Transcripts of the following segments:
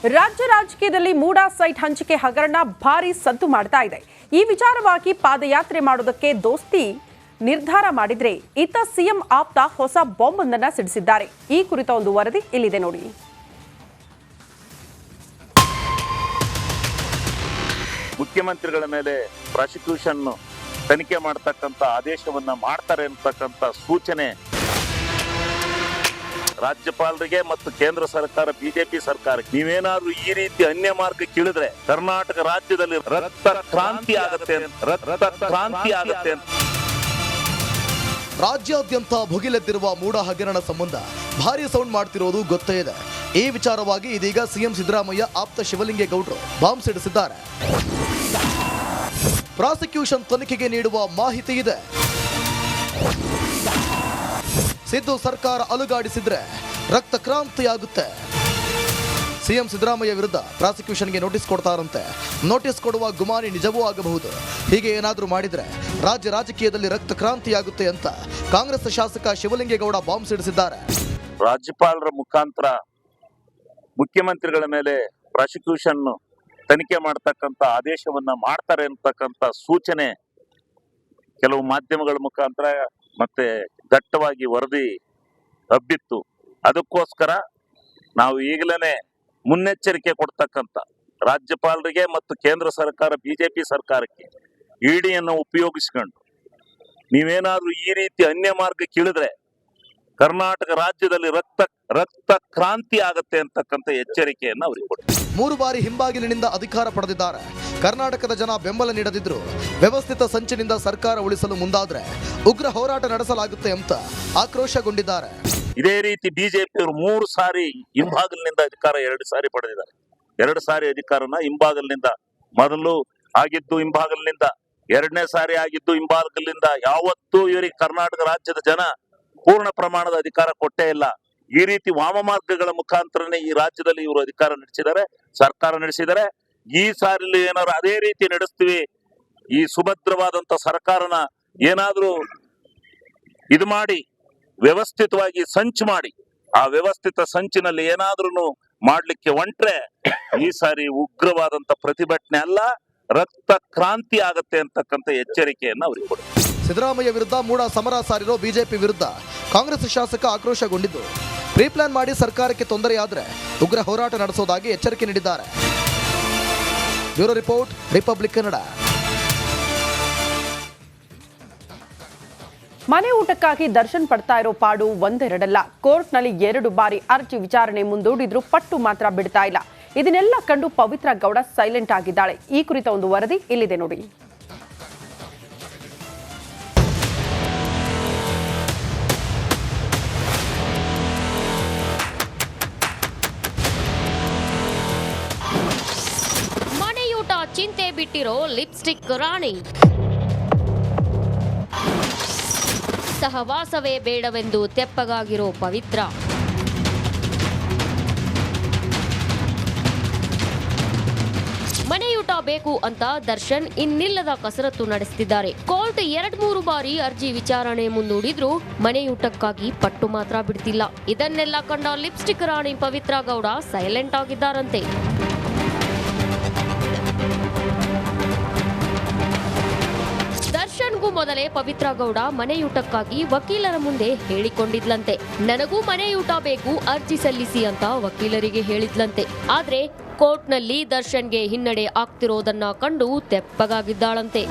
ರಾಜ್ಯ ರಾಜಕೀಯದಲ್ಲಿ ಮೂಡ ಸೈಟ್ ಹಂಚಿಕೆ ಹಗರಣ ಭಾರಿ ಸದ್ದು ಮಾಡ್ತಾ ಇದೆ. ಈ ವಿಚಾರವಾಗಿ ಪಾದಯಾತ್ರೆ ಮಾಡೋದಕ್ಕೆ ದೋಸ್ತಿ ನಿರ್ಧಾರ ಮಾಡಿದ್ರೆ ಇತ್ತ ಸಿಎಂ ಆಪ್ತ ಹೊಸ ಬಾಂಬ್ ಒಂದನ್ನ ಸಿಡಿಸಿದ್ದಾರೆ. ಈ ಕುರಿತ ಒಂದು ವರದಿ ಇಲ್ಲಿದೆ ನೋಡಿ. ಮುಖ್ಯಮಂತ್ರಿಗಳ ಮೇಲೆ ಪ್ರಾಸಿಕ್ಯೂಷನ್ ತನಿಖೆ ಮಾಡತಕ್ಕಂತ ಆದೇಶವನ್ನ ಮಾಡ್ತಾರೆ ಅಂತಕ್ಕಂತ ಸೂಚನೆ ರಾಜ್ಯಪಾಲರಿಗೆ ಮತ್ತು ಕೇಂದ್ರ ಸರ್ಕಾರ ಬಿಜೆಪಿ ಸರ್ಕಾರಕ್ಕೆ ನೀವೇನಾದ್ರೂ ಈ ರೀತಿ ಅನ್ಯ ಮಾರ್ಗಕ್ಕೆ ಇಳಿದ್ರೆ ಕರ್ನಾಟಕ ರಾಜ್ಯದಲ್ಲಿ ರಕ್ತ ಕ್ರಾಂತಿ ಆಗುತ್ತೆ ರಾಜ್ಯಾದ್ಯಂತ ಭುಗಿಲೆದ್ದಿರುವ ಮೂಡ ಹಗರಣ ಸಂಬಂಧ ಭಾರಿ ಸೌಂಡ್ ಮಾಡ್ತಿರೋದು ಗೊತ್ತೇ ಇದೆ. ಈ ವಿಚಾರವಾಗಿ ಇದೀಗ ಸಿಎಂ ಸಿದ್ದರಾಮಯ್ಯ ಆಪ್ತ ಶಿವಲಿಂಗೇಗೌಡರು ಬಾಂಬ್ ಸಿಡಿಸಿದ್ದಾರೆ. ಪ್ರಾಸಿಕ್ಯೂಷನ್ ತನಿಖೆಗೆ ನೀಡುವ ಮಾಹಿತಿ ಇದೆ. ಸಿದ್ದು ಸರ್ಕಾರ ಅಲುಗಾಡಿಸಿದ್ರೆ ರಕ್ತ ಕ್ರಾಂತಿಯಾಗುತ್ತೆ. ಸಿಎಂ ಸಿದ್ದರಾಮಯ್ಯ ವಿರುದ್ಧ ಪ್ರಾಸಿಕ್ಯೂಷನ್ಗೆ ನೋಟಿಸ್ ಕೊಡ್ತಾರಂತೆ. ನೋಟಿಸ್ ಕೊಡುವ ಗುಮಾನಿ ನಿಜವೂ ಆಗಬಹುದು. ಹೀಗೆ ಏನಾದರೂ ಮಾಡಿದ್ರೆ ರಾಜ್ಯ ರಾಜಕೀಯದಲ್ಲಿ ರಕ್ತ ಕ್ರಾಂತಿಯಾಗುತ್ತೆ ಅಂತ ಕಾಂಗ್ರೆಸ್ ಶಾಸಕ ಶಿವಲಿಂಗೇಗೌಡ ಬಾಂಬ್ ಸಿಡಿಸಿದ್ದಾರೆ. ರಾಜ್ಯಪಾಲರ ಮುಖಾಂತರ ಮುಖ್ಯಮಂತ್ರಿಗಳ ಮೇಲೆ ಪ್ರಾಸಿಕ್ಯೂಷನ್ ತನಿಖೆ ಮಾಡತಕ್ಕಂತ ಆದೇಶವನ್ನ ಮಾಡ್ತಾರೆ ಅಂತಕ್ಕಂತ ಸೂಚನೆ ಕೆಲವು ಮಾಧ್ಯಮಗಳ ಮುಖಾಂತರ ಮತ್ತೆ ದಟ್ಟವಾಗಿ ವರದಿ ಹಬ್ಬಿತ್ತು. ಅದಕ್ಕೋಸ್ಕರ ನಾವು ಈಗಲೇ ಮುನ್ನೆಚ್ಚರಿಕೆ ಕೊಡ್ತಕ್ಕಂತ ರಾಜ್ಯಪಾಲರಿಗೆ ಮತ್ತು ಕೇಂದ್ರ ಸರ್ಕಾರ ಬಿಜೆಪಿ ಸರ್ಕಾರಕ್ಕೆ ಇಡಿಯನ್ನು ಉಪಯೋಗಿಸಿಕೊಂಡು ನೀವೇನಾದ್ರೂ ಈ ರೀತಿ ಅನ್ಯ ಮಾರ್ಗಕ್ಕೆ ಇಳಿದ್ರೆ ಕರ್ನಾಟಕ ರಾಜ್ಯದಲ್ಲಿ ರಕ್ತ ಕ್ರಾಂತಿ ಆಗತ್ತೆ ಅಂತಕ್ಕಂಥ ಎಚ್ಚರಿಕೆಯನ್ನು ಅವರಿಗೆ ಕೊಡ್ತಾರೆ. 3 ಬಾರಿ ಹಿಂಬಾಗಿಲಿನಿಂದ ಅಧಿಕಾರ ಪಡೆದಿದ್ದಾರೆ. ಕರ್ನಾಟಕದ ಜನ ಬೆಂಬಲ ನೀಡದಿದ್ರು ವ್ಯವಸ್ಥಿತ ಸಂಚಿನಿಂದ ಸರ್ಕಾರ ಉಳಿಸಲು ಮುಂದಾದ್ರೆ ಉಗ್ರ ಹೋರಾಟ ನಡೆಸಲಾಗುತ್ತೆ ಅಂತ ಆಕ್ರೋಶಗೊಂಡಿದ್ದಾರೆ. ಇದೇ ರೀತಿ ಬಿಜೆಪಿಯವರು 3 ಸಾರಿ ಹಿಂಬಾಗಿಲಿನಿಂದ ಅಧಿಕಾರ 2 ಸಾರಿ ಪಡೆದಿದ್ದಾರೆ. 2 ಸಾರಿ ಅಧಿಕಾರನ ಹಿಂಬಾಗಿಲಿನಿಂದ, ಮೊದಲು ಆಗಿದ್ದು ಹಿಂಬಾಗಿಲಿನಿಂದ, 2ನೇ ಸಾರಿ ಆಗಿದ್ದು ಹಿಂಬಾಗಿಲಿನಿಂದ. ಯಾವತ್ತೂ ಇವರಿಗೆ ಕರ್ನಾಟಕ ರಾಜ್ಯದ ಜನ ಪೂರ್ಣ ಪ್ರಮಾಣದ ಅಧಿಕಾರ ಕೊಟ್ಟೇ ಇಲ್ಲ. ಈ ರೀತಿ ವಾಮ ಮಾರ್ಗಗಳ ಮುಖಾಂತರನೇ ಈ ರಾಜ್ಯದಲ್ಲಿ ಇವರು ಅಧಿಕಾರ ನಡೆಸಿದ್ದಾರೆ, ಸರ್ಕಾರ ನಡೆಸಿದ್ದಾರೆ. ಈ ಸಾರಿಲಿ ಏನಾದ್ರು ಅದೇ ರೀತಿ ನಡೆಸ್ತೀವಿ, ಈ ಸುಭದ್ರವಾದಂತ ಸರ್ಕಾರನ ಏನಾದ್ರೂ ಇದು ಮಾಡಿ ವ್ಯವಸ್ಥಿತವಾಗಿ ಸಂಚು ಮಾಡಿ ಆ ವ್ಯವಸ್ಥಿತ ಸಂಚಿನಲ್ಲಿ ಏನಾದ್ರೂ ಮಾಡ್ಲಿಕ್ಕೆ ಹೊಂಟ್ರೆ ಈ ಸಾರಿ ಉಗ್ರವಾದಂತ ಪ್ರತಿಭಟನೆ ಅಲ್ಲ, ರಕ್ತ ಕ್ರಾಂತಿ ಆಗತ್ತೆ ಅಂತಕ್ಕಂಥ ಎಚ್ಚರಿಕೆಯನ್ನು ಅವರಿಗೆ ಕೊಡುತ್ತೆ. ಸಿದ್ದರಾಮಯ್ಯ ವಿರುದ್ಧ ಮೂಡ ಸಮರ ಸಾರಿರೋ ಬಿಜೆಪಿ ವಿರುದ್ಧ ಕಾಂಗ್ರೆಸ್ ಶಾಸಕ ಆಕ್ರೋಶಗೊಂಡಿದ್ದು ಪ್ರೀಪ್ಲಾನ್ ಮಾಡಿ ಸರ್ಕಾರಕ್ಕೆ ತೊಂದರೆಯಾದರೆ ಉಗ್ರ ಹೋರಾಟ ನಡೆಸೋದಾಗಿ ಎಚ್ಚರಿಕೆ ನೀಡಿದ್ದಾರೆ. Bureau report, republic Kannada. ಮನೆ ಊಟಕ್ಕಾಗಿ ದರ್ಶನ್ ಪಡ್ತಾ ಇರೋ ಪಾಡು ಒಂದೆರಡಲ್ಲ. ಕೋರ್ಟ್ನಲ್ಲಿ 2 ಬಾರಿ ಅರ್ಜಿ ವಿಚಾರಣೆ ಮುಂದೂಡಿದ್ರೂ ಪಟ್ಟು ಮಾತ್ರ ಬಿಡ್ತಾ ಇಲ್ಲ. ಇದನ್ನೆಲ್ಲ ಕಂಡು ಪವಿತ್ರ ಗೌಡ ಸೈಲೆಂಟ್ ಆಗಿದ್ದಾಳೆ. ಈ ಕುರಿತ ಒಂದು ವರದಿ ಇಲ್ಲಿದೆ ನೋಡಿ. ಮನೆಯೂಟ ಚಿಂತೆ ಬಿಟ್ಟಿರೋ ಲಿಪ್ಸ್ಟಿಕ್ ರಾಣಿ. ಸಹವಾಸವೇ ಬೇಡವೆಂದು ತೆಪ್ಪಗಾಗಿರೋ ಪವಿತ್ರ. ಮನೆಯೂಟ ಬೇಕು ಅಂತ ದರ್ಶನ್ ಇನ್ನಿಲ್ಲದ ಕಸರತ್ತು ನಡೆಸುತ್ತಿದ್ದಾರೆ. ಕೋರ್ಟ್ 2-3 ಬಾರಿ ಅರ್ಜಿ ವಿಚಾರಣೆ ಮುಂದೂಡಿದ್ರೂ ಮನೆಯೂಟಕ್ಕಾಗಿ ಪಟ್ಟು ಮಾತ್ರ ಬಿಡ್ತಿಲ್ಲ. ಇದನ್ನೆಲ್ಲ ಕಂಡ ಲಿಪ್ಸ್ಟಿಕ್ ರಾಣಿ ಪವಿತ್ರ ಗೌಡ ಸೈಲೆಂಟ್ ಆಗಿದ್ದಾರಂತೆ. ದರ್ಶನ್ಗೂ ಮೊದಲೇ ಪವಿತ್ರ ಗೌಡ ಮನೆಯೂಟಕ್ಕಾಗಿ ವಕೀಲರ ಮುಂದೆ ಹೇಳಿಕೊಂಡಿದ್ಲಂತೆ. ನನಗೂ ಮನೆಯೂಟ ಬೇಕು, ಅರ್ಜಿ ಸಲ್ಲಿಸಿ ಅಂತ ವಕೀಲರಿಗೆ ಹೇಳಿದ್ಲಂತೆ. ಆದ್ರೆ ಕೋರ್ಟ್ನಲ್ಲಿ ದರ್ಶನ್ಗೆ ಹಿನ್ನಡೆ ಆಗ್ತಿರೋದನ್ನ ಕಂಡು ತೆಪ್ಪಗಾಗಿದ್ದಾಳಂತೆ.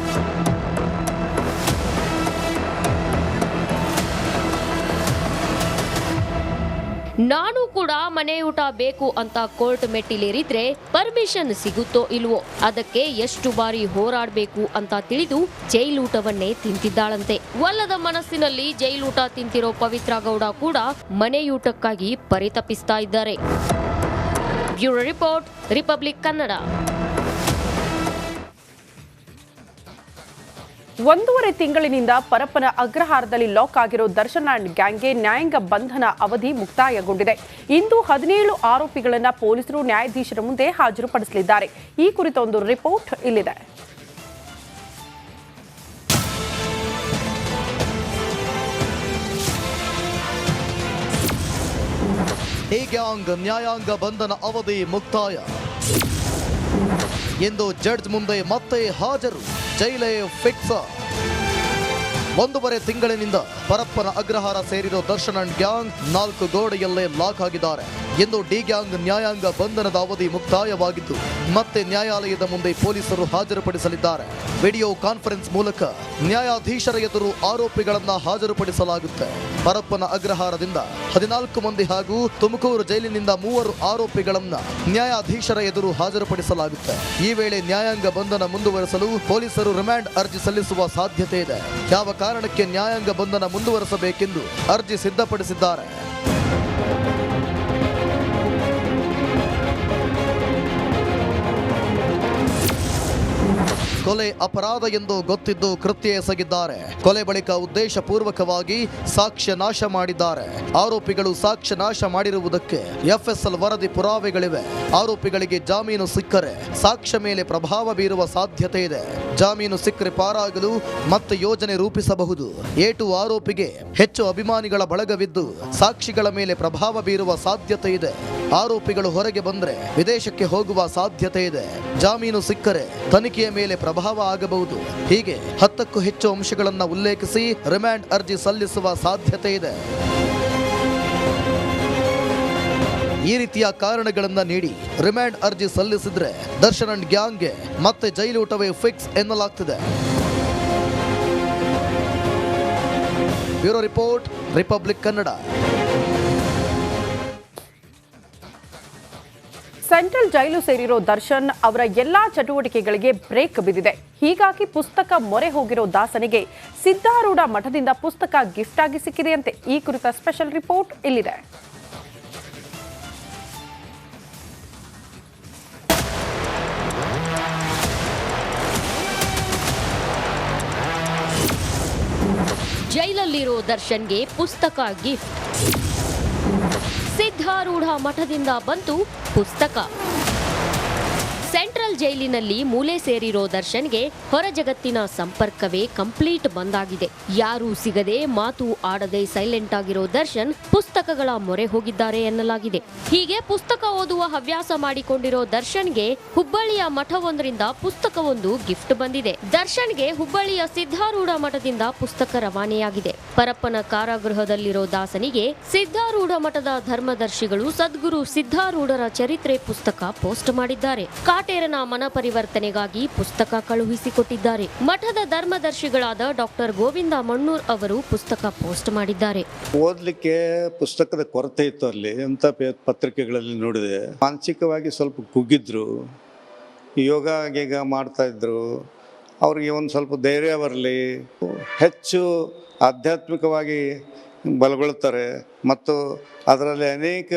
ನಾನು ಕೂಡ ಮನೆಯೂಟ ಬೇಕು ಅಂತ ಕೋರ್ಟ್ ಮೆಟ್ಟಿಲೇರಿದ್ರೆ ಪರ್ಮಿಷನ್ ಸಿಗುತ್ತೋ ಇಲ್ವೋ, ಅದಕ್ಕೆ ಎಷ್ಟು ಬಾರಿ ಹೋರಾಡಬೇಕು ಅಂತ ತಿಳಿದು ಜೈಲೂಟವನ್ನೇ ತಿಂತಿದ್ದಾಳಂತೆ. ಒಲ್ಲದ ಮನಸ್ಸಿನಲ್ಲಿ ಜೈಲೂಟ ತಿಂತಿರೋ ಪವಿತ್ರ ಗೌಡ ಕೂಡ ಮನೆಯೂಟಕ್ಕಾಗಿ ಪರಿತಪಿಸ್ತಾ ಇದ್ದಾರೆ. Bureau report, republic Kannada. 1.5 ತಿಂಗಳಿನಿಂದ ಪರಪ್ಪನ ಅಗ್ರಹಾರದಲ್ಲಿ ಲಾಕ್ ಆಗಿರೋ ದರ್ಶನ್ ಅಂಡ್ ಗ್ಯಾಂಗ್ಗೆ ನ್ಯಾಯಾಂಗ ಬಂಧನ ಅವಧಿ ಮುಕ್ತಾಯಗೊಂಡಿದೆ. ಇಂದು 17 ಆರೋಪಿಗಳನ್ನು ಪೊಲೀಸರು ನ್ಯಾಯಾಧೀಶರ ಮುಂದೆ ಹಾಜರುಪಡಿಸಲಿದ್ದಾರೆ. ಈ ಕುರಿತ ಒಂದು ರಿಪೋರ್ಟ್ ಇಲ್ಲಿದೆ. ಡಿ ಗ್ಯಾಂಗ್ ನ್ಯಾಯಾಂಗ ಬಂಧನ ಅವಧಿ ಮುಕ್ತಾಯ. ಎಂದು ಜಡ್ಜ್ ಮುಂದೆ ಮತ್ತೆ ಹಾಜರು, ಜೈಲೇ ಫಿಕ್ಸ್. 1.5 ತಿಂಗಳಿನಿಂದ ಪರಪ್ಪನ ಅಗ್ರಹಾರ ಸೇರಿರೋ ದರ್ಶನ್ ಅಂಡ್ ಗ್ಯಾಂಗ್ 4 ಗೋಡೆಯಲ್ಲೇ ಲಾಕ್ ಆಗಿದ್ದಾರೆ. ಎಂದು ಡಿ ಗ್ಯಾಂಗ್ ನ್ಯಾಯಾಂಗ ಬಂಧನದ ಅವಧಿ ಮುಕ್ತಾಯವಾಗಿದ್ದು ಮತ್ತೆ ನ್ಯಾಯಾಲಯದ ಮುಂದೆ ಪೊಲೀಸರು ಹಾಜರುಪಡಿಸಲಿದ್ದಾರೆ. ವಿಡಿಯೋ ಕಾನ್ಫರೆನ್ಸ್ ಮೂಲಕ ನ್ಯಾಯಾಧೀಶರ ಎದುರು ಆರೋಪಿಗಳನ್ನ ಹಾಜರುಪಡಿಸಲಾಗುತ್ತೆ. ಪರಪ್ಪನ ಅಗ್ರಹಾರದಿಂದ 14 ಮಂದಿ ಹಾಗೂ ತುಮಕೂರು ಜೈಲಿನಿಂದ 3 ಆರೋಪಿಗಳನ್ನ ನ್ಯಾಯಾಧೀಶರ ಎದುರು ಹಾಜರುಪಡಿಸಲಾಗುತ್ತೆ. ಈ ವೇಳೆ ನ್ಯಾಯಾಂಗ ಬಂಧನ ಮುಂದುವರೆಸಲು ಪೊಲೀಸರು ರಿಮಾಂಡ್ ಅರ್ಜಿ ಸಲ್ಲಿಸುವ ಸಾಧ್ಯತೆ ಇದೆ. ಯಾವ ಕಾರಣಕ್ಕೆ ನ್ಯಾಯಾಂಗ ಬಂಧನ ಮುಂದುವರೆಸಬೇಕೆಂದು ಅರ್ಜಿ ಸಿದ್ಧಪಡಿಸಿದ್ದಾರೆ. ಕೊಲೆ ಅಪರಾಧ ಎಂದು ಗೊತ್ತಿದ್ದು ಕೃತ್ಯ ಎಸಗಿದ್ದಾರೆ. ಕೊಲೆ ಬಳಿಕ ಉದ್ದೇಶಪೂರ್ವಕವಾಗಿ ಸಾಕ್ಷ್ಯ ನಾಶ ಮಾಡಿದ್ದಾರೆ. ಆರೋಪಿಗಳು ಸಾಕ್ಷ್ಯ ನಾಶ ಮಾಡಿರುವುದಕ್ಕೆ FSL ವರದಿ ಪುರಾವೆಗಳಿವೆ. ಆರೋಪಿಗಳಿಗೆ ಜಾಮೀನು ಸಿಕ್ಕರೆ ಸಾಕ್ಷ್ಯ ಮೇಲೆ ಪ್ರಭಾವ ಬೀರುವ ಸಾಧ್ಯತೆ ಇದೆ. ಜಾಮೀನು ಸಿಕ್ಕರೆ ಪಾರಾಗಲು ಮತ್ತೆ ಯೋಜನೆ ರೂಪಿಸಬಹುದು. ಏಟು ಆರೋಪಿಗೆ ಹೆಚ್ಚು ಅಭಿಮಾನಿಗಳ ಬಳಗವಿದ್ದು ಸಾಕ್ಷಿಗಳ ಮೇಲೆ ಪ್ರಭಾವ ಬೀರುವ ಸಾಧ್ಯತೆ ಇದೆ. ಆರೋಪಿಗಳು ಹೊರಗೆ ಬಂದ್ರೆ ವಿದೇಶಕ್ಕೆ ಹೋಗುವ ಸಾಧ್ಯತೆ ಇದೆ. ಜಾಮೀನು ಸಿಕ್ಕರೆ ತನಿಖೆಯ ಮೇಲೆ ಪ್ರಭಾವ ಆಗಬಹುದು. ಹೀಗೆ 10ಕ್ಕೂ ಹೆಚ್ಚು ಅಂಶಗಳನ್ನು ಉಲ್ಲೇಖಿಸಿ ರಿಮಾಂಡ್ ಅರ್ಜಿ ಸಲ್ಲಿಸುವ ಸಾಧ್ಯತೆ ಇದೆ. ಈ ರೀತಿಯ ಕಾರಣಗಳನ್ನ ನೀಡಿ ರಿಮಾಂಡ್ ಅರ್ಜಿ ಸಲ್ಲಿಸಿದ್ರೆ ದರ್ಶನ್ ಅಂಡ್ ಗ್ಯಾಂಗ್ಗೆ ಮತ್ತೆ ಜೈಲೂಟವೇ ಫಿಕ್ಸ್ ಎನ್ನಲಾಗ್ತಿದೆ. Bureau report, republic Kannada. Central jail ಸೇರಿರೋ ದರ್ಶನ್ ಅವರ ಎಲ್ಲಾ ಚಟುವಟಿಕೆಗಳಿಗೆ ಬ್ರೇಕ್ ಬಿದ್ದಿದೆ. ಹೀಗಾಗಿ ಪುಸ್ತಕ ಮೊರೆ ಹೋಗಿರೋ ದಾಸನಿಗೆ ಸಿದ್ಧಾರೂಢ ಮಠದಿಂದ ಪುಸ್ತಕ ಗಿಫ್ಟ್ ಆಗಿ ಸಿಕ್ಕಿದೆಯಂತೆ. ಈ ಕುರಿತ ಸ್ಪೆಷಲ್ ರಿಪೋರ್ಟ್ ಇಲ್ಲಿದೆ. ಜೈಲಲ್ಲಿರೋ ದರ್ಶನ್ಗೆ ಪುಸ್ತಕ ಗಿಫ್ಟ್. ಸಿದ್ಧಾರೂಢ ಮಠದಿಂದ ಬಂತು ಪುಸ್ತಕ. ಸೆಂಟ್ರಲ್ ಜೈಲಿನಲ್ಲಿ ಮೂಲೆ ಸೇರಿರೋ ದರ್ಶನ್ಗೆ ಹೊರ ಜಗತ್ತಿನ ಸಂಪರ್ಕವೇ ಕಂಪ್ಲೀಟ್ ಬಂದಾಗಿದೆ. ಯಾರೂ ಸಿಗದೆ ಮಾತು ಆಡದೆ ಸೈಲೆಂಟ್ ಆಗಿರೋ ದರ್ಶನ್ ಪುಸ್ತಕಗಳ ಮೊರೆ ಹೋಗಿದ್ದಾರೆ ಎನ್ನಲಾಗಿದೆ. ಹೀಗೆ ಪುಸ್ತಕ ಓದುವ ಹವ್ಯಾಸ ಮಾಡಿಕೊಂಡಿರೋ ದರ್ಶನ್ಗೆ ಹುಬ್ಬಳ್ಳಿಯ ಮಠವೊಂದರಿಂದ ಪುಸ್ತಕವೊಂದು ಗಿಫ್ಟ್ ಬಂದಿದೆ. ದರ್ಶನ್ಗೆ ಹುಬ್ಬಳ್ಳಿಯ ಸಿದ್ಧಾರೂಢ ಮಠದಿಂದ ಪುಸ್ತಕ ರವಾನೆಯಾಗಿದೆ. ಪರಪ್ಪನ ಕಾರಾಗೃಹದಲ್ಲಿರೋ ದಾಸನಿಗೆ ಸಿದ್ಧಾರೂಢ ಮಠದ ಧರ್ಮದರ್ಶಿಗಳು ಸದ್ಗುರು ಸಿದ್ಧಾರೂಢರ ಚರಿತ್ರೆ ಪುಸ್ತಕ ಪೋಸ್ಟ್ ಮಾಡಿದ್ದಾರೆ. ಕಾಟೇರನ ಮನ ಪರಿವರ್ತನೆಗಾಗಿ ಪುಸ್ತಕ ಕಳುಹಿಸಿಕೊಟ್ಟಿದ್ದಾರೆ. ಮಠದ ಧರ್ಮದರ್ಶಿಗಳಾದ ಡಾಕ್ಟರ್ ಗೋವಿಂದ ಮಣ್ಣೂರ್ ಅವರು ಪುಸ್ತಕ ಪೋಸ್ಟ್ ಮಾಡಿದ್ದಾರೆ. ಓದಲಿಕ್ಕೆ ಪುಸ್ತಕದ ಕೊರತೆ ಇತ್ತು ಅಲ್ಲಿ ಅಂತ ಪತ್ರಿಕೆಗಳಲ್ಲಿ ನೋಡಿದೆ. ಮಾನಸಿಕವಾಗಿ ಸ್ವಲ್ಪ ಕುಗ್ಗಿದ್ರು, ಯೋಗ ಗೀಗ ಮಾಡ್ತಾ ಇದ್ರು. ಅವ್ರಿಗೆ ಒಂದು ಸ್ವಲ್ಪ ಧೈರ್ಯ ಬರಲಿ, ಹೆಚ್ಚು ಆಧ್ಯಾತ್ಮಿಕವಾಗಿ ಬಲಗೊಳ್ಳುತ್ತಾರೆ ಮತ್ತು ಅದರಲ್ಲಿ ಅನೇಕ